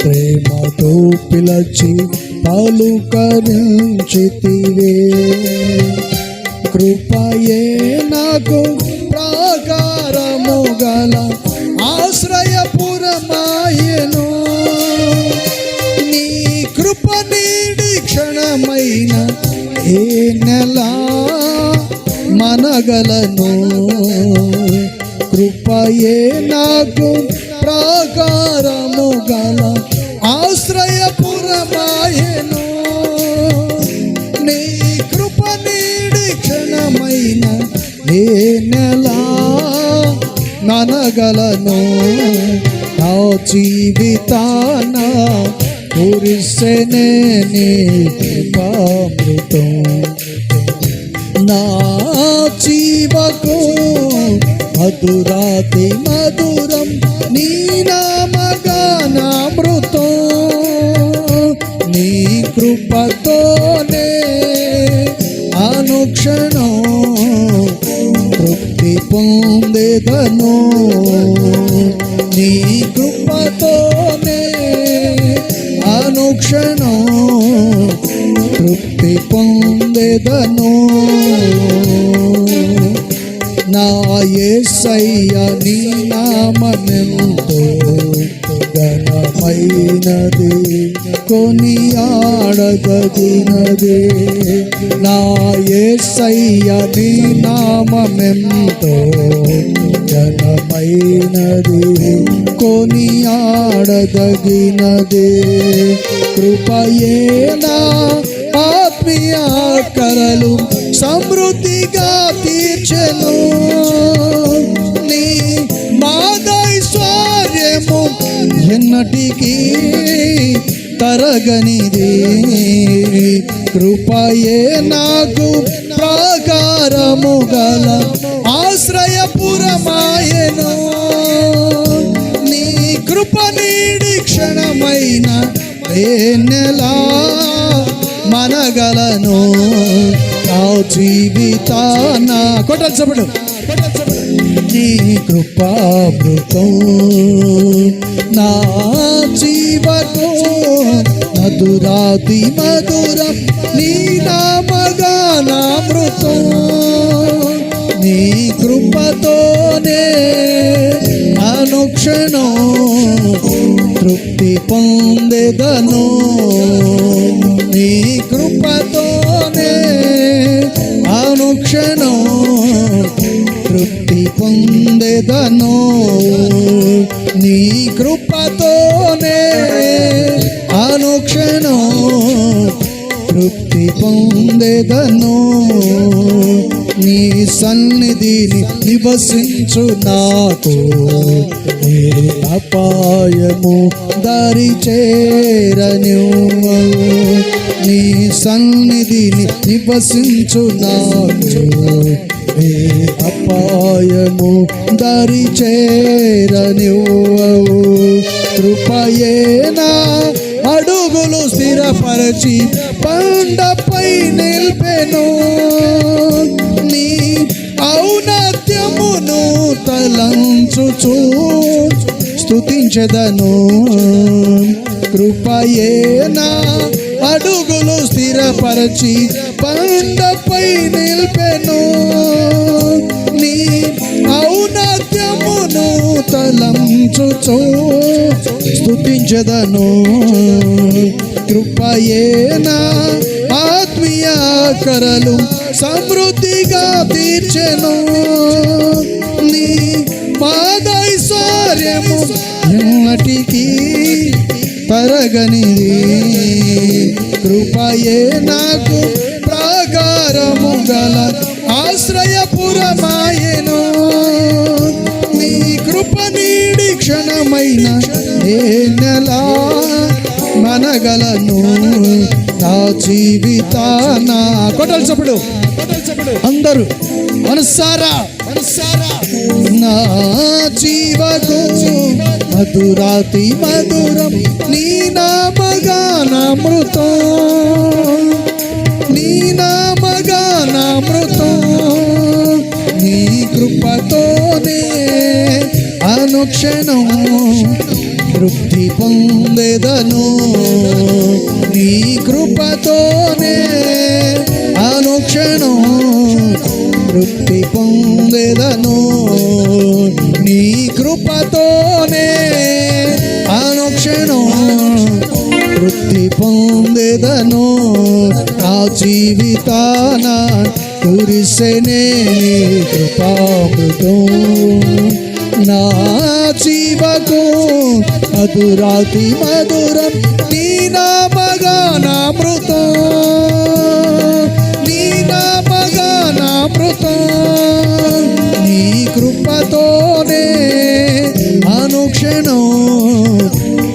ప్రేమతో పిలచి పలుకరించితివే, కృపయే నాకు ప్రాకారము గల ఆశ్రయపురమాయెను, నీ కృప నీడి క్షణమైన ఏ నెల మనగలను, కృపయే నాకు ప్రాకారము గల ఆశ్రయపురమాయెను, నీ కృప నీడి క్షణమైన ఏ నెల మనగలను, నా జీవితాన కురిసెనే నీ కృపామృతం, నా జీవకు మధురాతి మధురం నీ నామగానామృతం నీ కృపతోనే అనుక్షణం తృప్తి పొందేదను నీ కృపతోనే అనుక్షణం తృప్తి పొందేదను నా యేసయ్య నీ నామమెంతో ఘనమైనది కొనియాడదగినది నా యేసయ్య నీ నామమెంతో ఘనమైనది కొనియాడదగినది కృపయేనా ఆత్మీయ కరలు సమృద్ధిగా తీర్చెను నీ మాదైశ్వర్యము ఎన్నటికీ తరగనిది కృపయే నాకు ప్రాకారము గల ఆశ్రయపురమాయెను నీ కృప నీడి క్షణమైన నెలా మనగలను నా జీవితాన కొట్టాలి చెప్పడు నీ కృపామృతం నా జీవకు మధురాతి మధురం నీ నామగానామృతం నీ కృపతోనే అనుక్షణం తృప్తి పొందేదను నీ కృపతోనే అనుక్షణం తృప్తి పొందేదను నీ కృపతోనే అనుక్షణం తృప్తి పొందేదను నీ సన్నిధిని నివసించు నాకు ఏ అపాయము దారి చేరనివ్వవు నీ సన్నిధిని నివసించు నాకు ఏ అపాయము దారి చేరనివ్వవు కృపయేనా అడుగులు స్థిరపరచి బండపై నిల్పెను నీ ఔన్నత్యమును తలంచుచు స్తుతించెదను కృపయేనా అడుగులు స్థిరపరచి బండపై నిల్పెను నీ ఔన్నత్యమును తలంచుచు స్తుతించెదను కృపయేనా ఆత్మీయ కరలు సమృద్ధిగా తీర్చెను నీ పాదైశ్వర్యము ఎన్నటికీ తరగనిది కృపయే నాకు ప్రాకారము గల ఆశ్రయపురమాయెను నీ కృప నీడి క్షణమైన ఏ నెలా మనగలను నా జీవితాన కొట్టాలి చప్పుడు అందరూ మనసారా నా జీవకు మధురాతి మధురం నీ నామగానామృతం నీ నామగానామృతం నీ కృపతోనే అనుక్షణం తృప్తి పొందేదను నీ కృపతోనే అనుక్షణం తృప్తి పొందేదను నీ కృపతోనే అనుక్షణం తృప్తి పొందేదను నా జీవితాన కురిసెనే నీ కృపామృతం నా జీవకు మధురాతి మధురం నీ నామగానామృతం నీ నామగానామృతం నీ కృపతోనే అనుక్షణం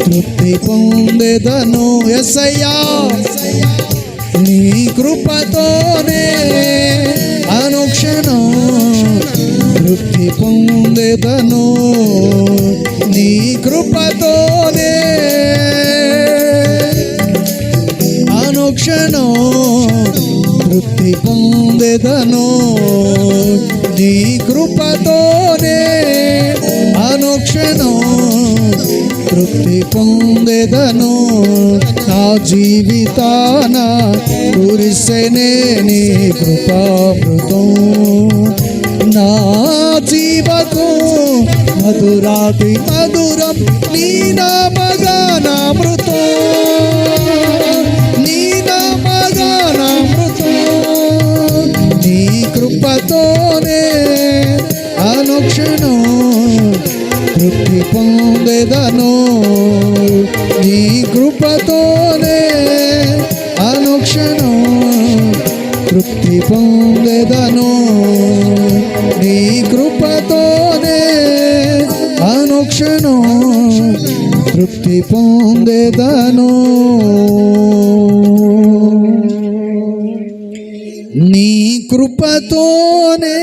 తృప్తి పొందేదను యేసయ్యా నీ కృపతోనే తృప్తి పొందెదను నీ కృపతోనే అనుక్షణం తృప్తి పొందెదను నీ కృపతోనే అనుక్షణం తృప్తి పొందెదను నా జీవితాన కురిసెనే నీ కృపామృతం నా జీవకు మధురాతి మధురం నీ నామగానామృతం నీ నామగానామృతం నీ కృపతోనే అనుక్షణం తృప్తి పొందెదను నీ కృపతోనే అనుక్షణం తృప్తి పొందెదను నీ కృపతోనే అనుక్షణం తృప్తి పొందెదను నీ కృపతోనే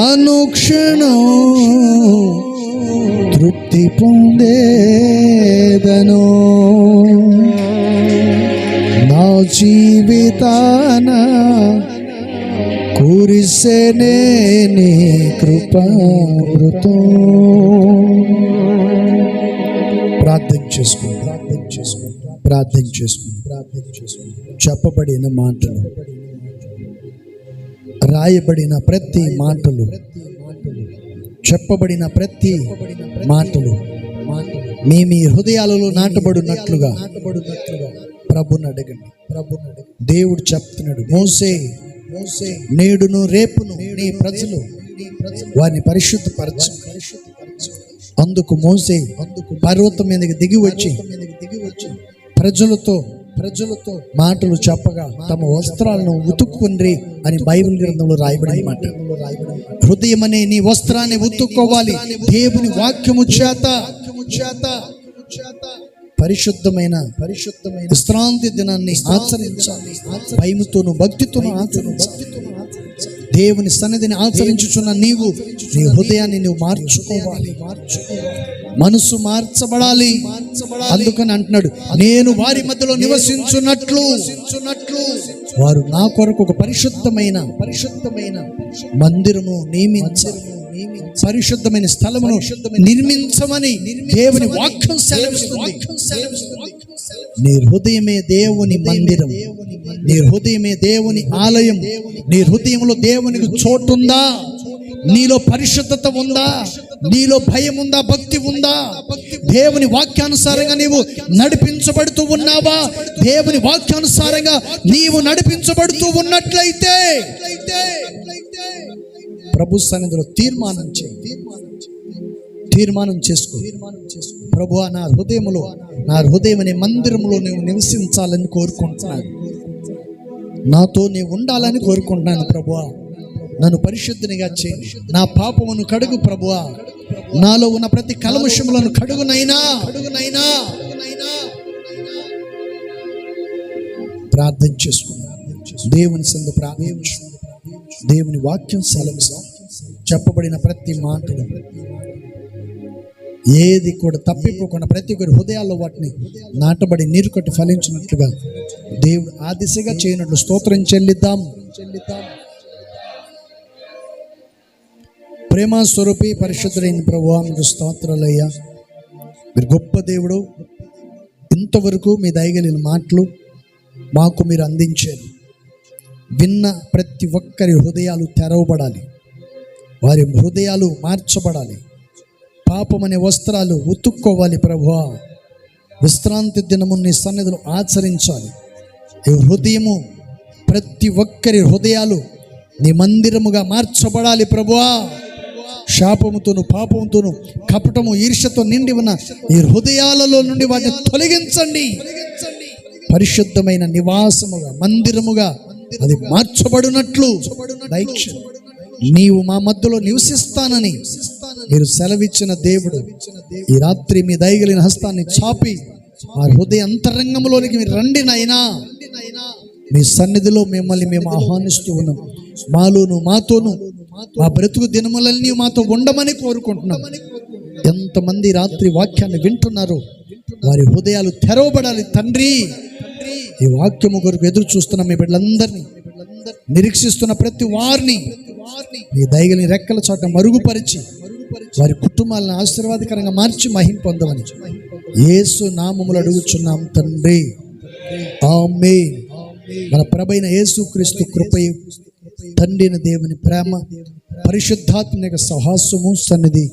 అనుక్షణం తృప్తి పొందేదను నా జీవితాన కురిసెనే నీ కృపామృతం. ప్రార్థన చేసుకుని చెప్పబడిన మాటలు, రాయబడిన ప్రతి మాటలు, చెప్పబడిన ప్రతి మాటలు మీ హృదయాలలో నాటబడినట్లుగా ప్రభుని అడగండి. దేవుడు చెప్తున్నాడు, మోసే నేడును రేపును నీ ప్రజలు వారిని పరిశుద్ధపరచు. అందుకు మోసే పర్వతం మీదకి దిగి వచ్చి ప్రజలతో మాటలు చెప్పగా తమ వస్త్రాలను ఉతుక్కుండ్రి అని బైబిల్ గ్రంథంలో రాయబడిన మాట. హృదయం అనే నీ వస్త్రాన్ని ఉతుక్కోవాలి. దేవుని వాక్యము చేత పరిశుద్ధమైన విశ్రాంతి దినాన్ని ఆచరించాలి. భయముతోను భక్తితోను ఆచరించాలి. దేవుని సన్నిధిని ఆచరించుచున్న నీవు నీ హృదయాన్ని నువ్వు మార్చుకోవాలి. మనసు మార్చబడాలి. అందుకని అంటున్నాడు, నేను వారి మధ్యలో నివసించున్నట్లు వారు నా కొరకు ఒక పరిశుద్ధమైన మందిరము నియమించాలి. పరిశుద్ధమైన స్థలమును నిర్మించమని దేవుని వాక్యం సెలవిస్తుంది. నీ హృదయమే దేవుని మందిరం, నీ హృదయమే దేవుని ఆలయం. నీ హృదయంలో దేవునికి చోటుందా? నీలో పరిశుద్ధత ఉందా? నీలో భయం ఉందా? భక్తి ఉందా? దేవుని వాక్యానుసారంగా నీవు నడిపించబడుతూ ఉన్నావా? దేవుని వాక్యానుసారంగా నీవు నడిపించబడుతూ ఉన్నట్లయితే ప్రభు సన్నిధిలో తీర్మానం చేసుకో. ప్రభువా, నా హృదయం అనే మందిరంలో నీవు నివసించాలని కోరుకుంటున్నాను. నాతో నీవు ఉండాలని కోరుకుంటున్నాను. ప్రభువా, నన్ను పరిశుద్ధినిగా చేయి. నా పాపమును కడుగు ప్రభువా. నాలో ఉన్న ప్రతి కల్మషములను కడుగునైనా. ప్రార్థన చేసుకున్నాను. దేవుని సందు ప్రార్థించు. దేవుని వాక్యం సెలవిస్తా. చెప్పబడిన ప్రతి మాటలు ఏది కూడా తప్పిపోకుండా ప్రతి ఒక్కరి హృదయాల్లో వాటిని నాటబడి నీరు కట్టి ఫలించినట్లుగా దేవుడు ఆ దిశగా చేయనట్లు స్తోత్రం చెల్లిద్దాం. ప్రేమ స్వరూపి పరిశుద్ధులైన ప్రభువా, మీకు స్తోత్రాలయ్యా. మీరు గొప్ప దేవుడు. ఇంతవరకు మీ దయగలిగిన మాటలు మాకు మీరు అందించారు. విన్న ప్రతి ఒక్కరి హృదయాలు తెరవబడాలి. వారి హృదయాలు మార్చబడాలి. పాపమనే వస్త్రాలు ఉతుక్కోవాలి ప్రభువా. విశ్రాంతి దినము నీ సన్నిధిలో ఆచరించాలి. ఈ హృదయము ప్రతి ఒక్కరి హృదయాలు నీ మందిరముగా మార్చబడాలి ప్రభువా. శాపముతోను పాపముతోను కపటము ఈర్ష్యతో నిండి ఉన్న ఈ హృదయాలలో నుండి వాటిని తొలగించండి. పరిశుద్ధమైన నివాసముగా మందిరముగా అది మార్చబడినట్లు దయచేయండి. నీవు మా మధ్యలో నివసిస్తానని మీరు సెలవిచ్చిన దేవుడు ఈ రాత్రి మీ దయగలిగిన హస్తాన్ని చాపి మా హృదయ అంతరంగంలోనికి మీరు రండి నాయనా. మీ సన్నిధిలో మిమ్మల్ని మేము ఆహ్వానిస్తూ ఉన్నాం. మాలోను మాతోను మా బ్రతుకు దినములన్నీ మాతో ఉండమని కోరుకుంటున్నాం. ఎంతమంది రాత్రి వాక్యాన్ని వింటున్నారో వారి హృదయాలు తెరవబడాలి తండ్రి. ఈ వాక్యము కొరకు ఎదురు చూస్తున్న మీ బిడ్డలందరినీ, నిరీక్షిస్తున్న ప్రతి వారిని మీ దయగలిని రెక్కల చాట మరుగుపరిచి వారి కుటుంబాలను ఆశీర్వాదకరంగా మార్చి మహిమ పొందమని యేసు నామములో అడుగుచున్నాం తండ్రి, ఆమేన్. మన ప్రభువైన యేసుక్రీస్తు కృపయు, తండ్రి దేవుని ప్రేమ, పరిశుద్ధాత్మ యొక్క సహవాసము సన్నిధి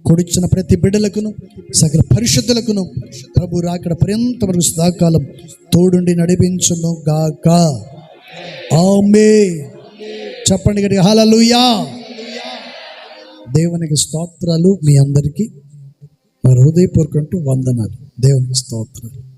కొడిచిన ప్రతి బిడ్డలకును సకల పరిశుద్ధులకును ప్రభు రాకడ పర్యంత వరకు సదాకాలం తోడుండి నడిపించును గాక. ఆమేన్. చెప్పండి గట్టిగా హల్లెలూయా. దేవునికి స్తోత్రాలు. మీ అందరికీ నా హృదయపూర్వక వందనాలు. దేవునికి స్తోత్రాలు.